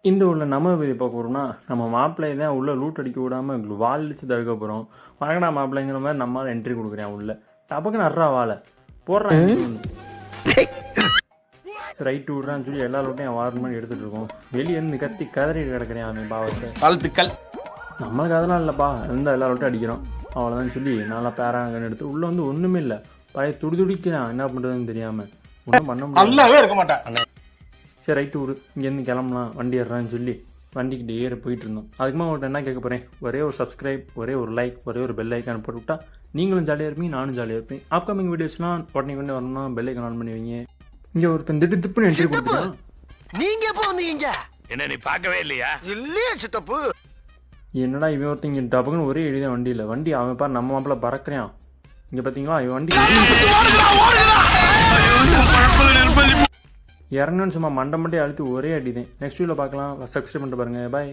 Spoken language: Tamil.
இந்த உள்ள நம்ம இதை பார்க்க போகிறோம்னா நம்ம மாப்பிள்ளை தான் உள்ளே லூட் அடிக்க விடாமல் வால் அடிச்சு தடுக்க போகிறோம். வணக்கடா மாப்பிள்ளைங்கிற மாதிரி நம்மளால் என்ட்ரி கொடுக்குறேன். உள்ள டபக்குன்னு அட்றா வாழை போடுறான். ரைட்டு விட்றான்னு சொல்லி எல்லா லூட்டையும் வாரம் பண்ணி எடுத்துகிட்டு இருக்கோம். வெளியே இருந்து கத்தி கதறி கிடக்கிறேன் அவன் பாவத்தை. வாழ்த்துக்கள். நம்மளுக்கு அதெல்லாம் இல்லைப்பா, இருந்தால் எல்லா லூட்டும் அடிக்கிறோம் அவ்வளோதான் சொல்லி நல்லா பேராங்கன்னு எடுத்து உள்ளே வந்து ஒன்றுமே இல்லை. பழைய துடிக்கிறான், என்ன பண்ணுறதுன்னு தெரியாமல் ஒன்றும் பண்ண முடியல. இருக்க மாட்டேன். சரி ரைட்டு விடு, இங்கேருந்து கிளம்பலாம் வண்டி ஏறுறான்னு சொல்லி வண்டிக்கிட்ட ஏற போயிட்டு இருந்தோம். அதுக்குமா அவங்கள்ட்ட என்ன கேட்க போகிறேன், ஒரே ஒரு சப்ஸ்கிரைப், ஒரே ஒரு லைக், ஒரே ஒரு பெல் ஐக்கான் போட்டு விட்டா நீங்களும் ஜாலியாக இருப்பீங்க, நானும் ஜாலியாக இருப்பேன். அப்கமிங் வீடியோஸ்லாம் உடனே கொண்டு வரணும்னா பெல் ஐக்கான் ஆன் பண்ணி வைங்க. இங்கே ஒருத்தன் திட்டுன்னு என்ட்ரி கொடுத்துட்டான். நீங்க எப்போ வந்தீங்க? என்ன நீ பார்க்கவே இல்லையா? இல்லையே சித்தப்பு. என்னடா இவன் ஒருத்தன் இங்கே டபக்குன்னு ஒரே எழுதிய வண்டியில் வண்டி அவன் பாரு நம்ம மாப்பிள்ள பறக்கிறான். இங்கே பார்த்தீங்களா இவன் வண்டி இறங்கணும்னு சும்மா மண்டை அழுத்தி ஒரே அடிதேன். நெக்ஸ்ட் வீடியோவில் பார்க்கலாம். சப்ஸ்கிரைப் பண்ணிட்டு பாருங்கள். பாய்.